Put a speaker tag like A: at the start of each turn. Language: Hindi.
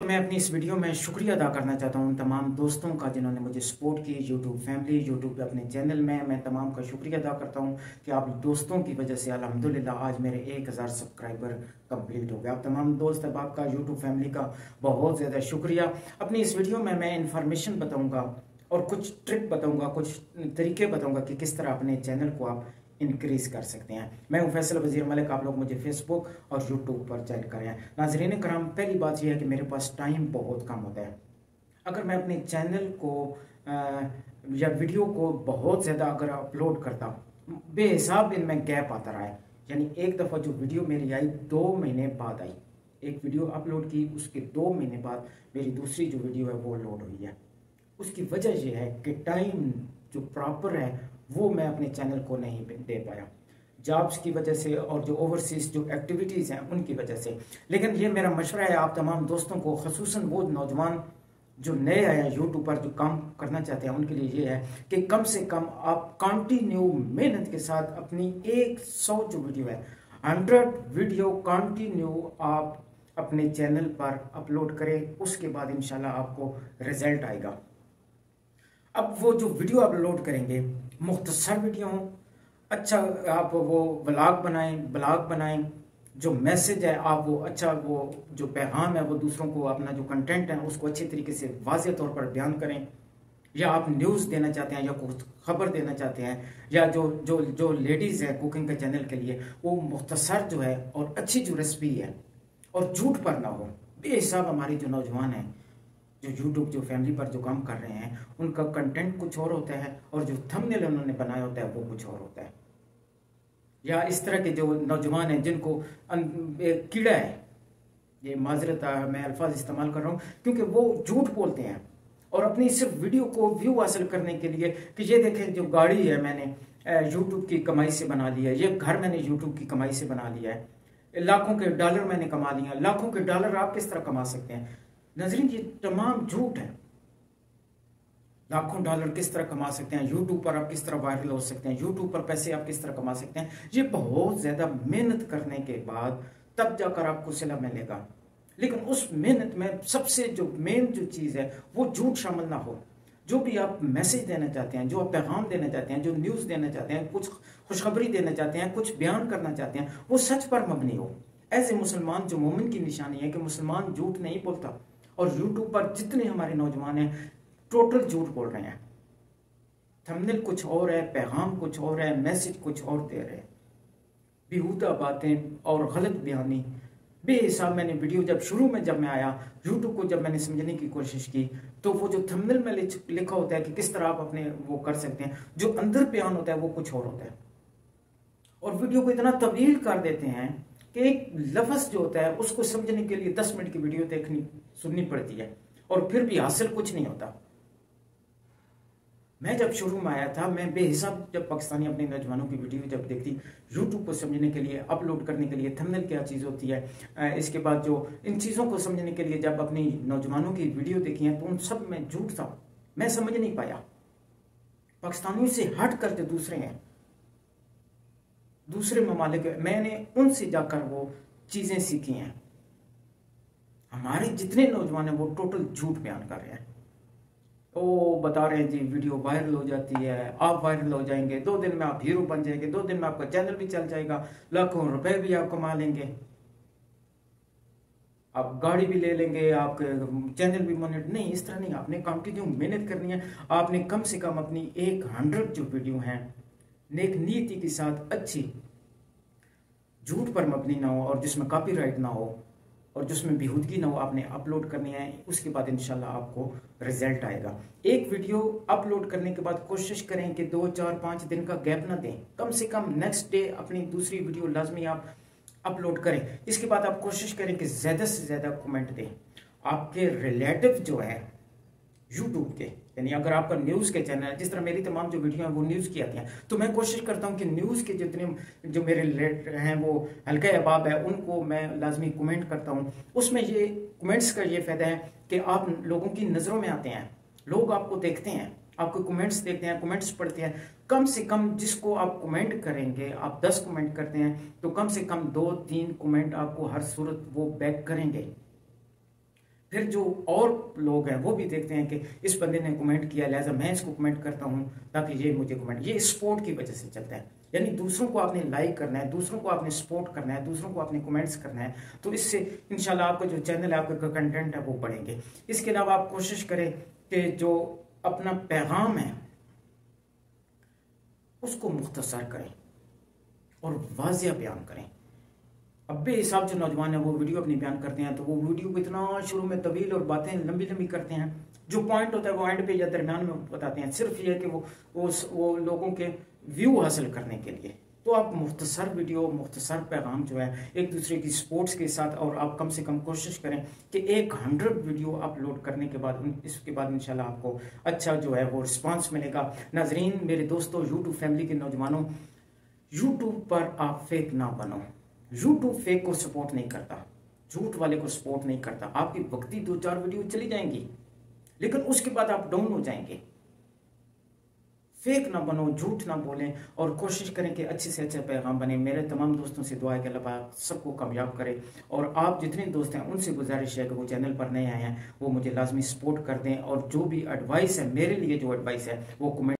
A: मैं अपनी इस वीडियो में शुक्रिया अदा करना चाहता हूँ उन तमाम दोस्तों का जिन्होंने मुझे सपोर्ट की। यूट्यूब फैमिली, यूट्यूब पे अपने चैनल में मैं तमाम का शुक्रिया अदा करता हूँ कि आप दोस्तों की वजह से अल्हम्दुलिल्लाह आज मेरे 1000 सब्सक्राइबर कंप्लीट हो गए। आप तमाम दोस्त अहबाब का, यूट्यूब फैमिली का बहुत ज़्यादा शुक्रिया। अपनी इस वीडियो में मैं इन्फॉर्मेशन बताऊँगा और कुछ ट्रिक बताऊँगा, कुछ तरीके बताऊँगा कि किस तरह अपने चैनल को आप इंक्रीज कर सकते हैं। मैं हूं फैसल वजीर मलिक, आप लोग मुझे फेसबुक और यूट्यूब पर चेक करें। नाजरीन कराम, पहली बात यह है कि मेरे पास टाइम बहुत कम होता है। अगर मैं अपने चैनल को या वीडियो को बहुत ज़्यादा अगर अपलोड करता, बेहिसाब इनमें गैप आता रहा है। यानी एक दफ़ा जो वीडियो मेरी आई 2 महीने बाद आई, एक वीडियो अपलोड की, उसके 2 महीने बाद मेरी दूसरी जो वीडियो है वो लोड हुई है। उसकी वजह यह है कि टाइम जो प्रॉपर है वो मैं अपने चैनल को नहीं दे पाया, जॉब्स की वजह से और जो ओवरसीज जो एक्टिविटीज़ हैं उनकी वजह से। लेकिन ये मेरा मशवरा है आप तमाम दोस्तों को, खसूसन वो नौजवान जो नए आए हैं यूट्यूब पर, जो काम करना चाहते हैं, उनके लिए ये है कि कम से कम आप कंटिन्यू मेहनत के साथ अपनी 100 जो वीडियो है, 100 वीडियो कंटिन्यू आप अपने चैनल पर अपलोड करें। उसके बाद इंशाल्लाह आपको रिजल्ट आएगा। अब वो जो वीडियो अपलोड करेंगे मुख्तसर वीडियो हो, अच्छा आप वो ब्लॉग बनाएं, जो मैसेज है आप वो अच्छा, वो जो पैगाम है वो दूसरों को, अपना जो कंटेंट है उसको अच्छे तरीके से वाज़ेह तौर पर बयान करें। या आप न्यूज़ देना चाहते हैं या कुछ खबर देना चाहते हैं, या जो जो जो लेडीज़ है कुकिंग के चैनल के लिए, वो मुख्तसर जो है और अच्छी जो रेसिपी है और झूठ पर ना हो। बेहिसाब हमारे जो नौजवान हैं जो यूट्यूब जो फैमिली पर जो काम कर रहे हैं, उनका कंटेंट कुछ और होता है और जो थंबनेल उन्होंने बनाया होता है वो कुछ और होता है। या इस तरह के जो नौजवान हैं जिनको एक कीड़ा है, ये माजरत मैं अल्फाज इस्तेमाल कर रहा हूँ क्योंकि वो झूठ बोलते हैं और अपनी सिर्फ वीडियो को व्यू हासिल करने के लिए कि ये देखें जो गाड़ी है मैंने यूट्यूब की कमाई से बना लिया, ये घर मैंने यूट्यूब की कमाई से बना लिया है, लाखों के डॉलर मैंने कमा लिया। लाखों के डॉलर आप किस तरह कमा सकते हैं? नजरीन, ये तमाम झूठ है। लाखों डॉलर किस तरह कमा सकते हैं, यूट्यूब पर आप किस तरह वायरल हो सकते हैं, यूट्यूब पर पैसे आप किस तरह कमा सकते हैं, ये बहुत ज्यादा मेहनत करने के बाद तब जाकर आपको सिला मिलेगा। लेकिन उस मेहनत में सबसे जो मेन जो चीज है वो झूठ शामिल ना हो। जो भी आप मैसेज देना चाहते हैं, जो आप पैगाम देना चाहते हैं, जो न्यूज देना चाहते हैं, कुछ खुशखबरी देना चाहते हैं, कुछ बयान करना चाहते हैं, वो सच पर मबनी हो। एज ए मुसलमान जो मोमिन की निशानी है कि मुसलमान झूठ नहीं बोलता। और यूट्यूब पर जितने हमारे नौजवान हैं टोटल झूठ बोल रहे हैं। थंबनेल कुछ और है, पैगाम कुछ और है, मैसेज कुछ और दे रहे हैं, बेहुदा बातें और गलत बयानी बेहिसाब। मैंने वीडियो जब मैं आया यूट्यूब को, जब मैंने समझने की कोशिश की, तो वो जो थंबनेल में लिखा होता है कि किस तरह आप अपने वो कर सकते हैं, जो अंदर बयान होता है वो कुछ और होता है। और वीडियो को इतना तवील कर देते हैं कि एक लफ्ज जो होता है उसको समझने के लिए 10 मिनट की वीडियो सुननी पड़ती है और फिर भी हासिल कुछ नहीं होता। मैं जब शुरू में आया था, मैं बेहिसाब जब पाकिस्तानी अपने नौजवानों की वीडियो जब देखती, यूट्यूब को समझने के लिए, अपलोड करने के लिए थंबनेल क्या चीज़ होती है, इसके बाद जो इन चीज़ों को समझने के लिए जब अपनी नौजवानों की वीडियो देखी है तो उन सब में झूठ था। मैं समझ नहीं पाया। पाकिस्तानियों से हट करके दूसरे हैं, दूसरे ममालिक, मैंने उनसे जाकर वो चीज़ें सीखी हैं। हमारे जितने नौजवान हैं वो टोटल झूठ बयान कर रहे हैं। वो बता रहे हैं जी वीडियो वायरल हो जाती है, आप वायरल हो जाएंगे, 2 दिन में आप हीरो बन जाएंगे, 2 दिन में आपका चैनल भी चल जाएगा, लाखों रुपए भी आप कमा लेंगे, आप गाड़ी भी ले लेंगे, आप चैनल भी मोनेट। नहीं, इस तरह नहीं। आपने कंटिन्यू मेहनत करनी है। आपने कम से कम अपनी 100 जो वीडियो हैं नेक नीति के साथ, अच्छी, झूठ पर मबनी ना हो और जिसमें कॉपीराइट ना हो और जिसमें बेहूदगी ना हो, आपने अपलोड करनी है। उसके बाद इंशाल्लाह आपको रिजल्ट आएगा। एक वीडियो अपलोड करने के बाद कोशिश करें कि 2, 4, 5 दिन का गैप ना दें। कम से कम नेक्स्ट डे अपनी दूसरी वीडियो लाजमी आप अपलोड करें। इसके बाद आप कोशिश करें कि ज़्यादा से ज़्यादा कमेंट दें। आपके रिलेटिव जो है यूट्यूब के, यानी अगर आपका न्यूज़ के चैनल है, जिस तरह मेरी तमाम जो वीडियो हैं वो न्यूज़ की आती हैं, तो मैं कोशिश करता हूं कि न्यूज़ के जितने जो मेरे रिलेटेड हैं वो हल्का अहबाब है, उनको मैं लाजमी कमेंट करता हूं। उसमें ये कमेंट्स का ये फ़ायदा है कि आप लोगों की नज़रों में आते हैं, लोग आपको देखते हैं, आपको कमेंट्स देखते हैं, कमेंट्स पढ़ते हैं। कम से कम जिसको आप कमेंट करेंगे, आप 10 कमेंट करते हैं तो कम से कम 2-3 कमेंट आपको हर सूरत वो बैक करेंगे। फिर जो और लोग हैं वो भी देखते हैं कि इस बंदे ने कमेंट किया, लिहाजा मैं इसको कमेंट करता हूं ताकि ये मुझे कमेंट, ये स्पोर्ट की वजह से चलता है। यानी दूसरों को आपने लाइक करना है, दूसरों को आपने सपोर्ट करना है, दूसरों को आपने कमेंट्स करना है, तो इससे इंशाल्लाह आपका जो चैनल है, आपका कंटेंट है वो बढ़ेंगे। इसके अलावा आप कोशिश करें कि जो अपना पैगाम है उसको मुख्तसर करें और वाज़िया बयान करें। अब भी हिसाब जो नौजवान है वो वीडियो अपनी बयान करते हैं तो वो वीडियो को इतना शुरू में तवील और बातें लंबी लंबी करते हैं, जो पॉइंट होता है वो एंड पे या दरमियान में बताते हैं, सिर्फ ये है कि वो लोगों के व्यू हासिल करने के लिए। तो आप मुख्तसर वीडियो, मुख्तसर पैगाम जो है एक दूसरे की स्पोर्ट्स के साथ, और आप कम से कम कोशिश करें कि 100 वीडियो अपलोड करने के बाद इसके बाद इंशाल्लाह आपको अच्छा जो है वो रिस्पॉन्स मिलेगा। नाजरीन, मेरे दोस्तों, यूट्यूब फैमिली के नौजवानों, यूट्यूब पर आप फेक ना बनो। यूट्यूब फेक को सपोर्ट नहीं करता, झूठ वाले को सपोर्ट नहीं करता। आपकी वक्ती 2-4 वीडियो चली जाएंगी लेकिन उसके बाद आप डाउन हो जाएंगे। फेक ना बनो, झूठ ना बोलें और कोशिश करें कि अच्छे से अच्छे पैगाम बने। मेरे तमाम दोस्तों से दुआ है कि अल्लाह पाक सबको कामयाब करे। और आप जितने दोस्त हैं उनसे गुजारिश है कि वो चैनल पर नए आए हैं वो मुझे लाजमी सपोर्ट कर दें, और जो भी एडवाइस है मेरे लिए, जो एडवाइस है वो कमेंट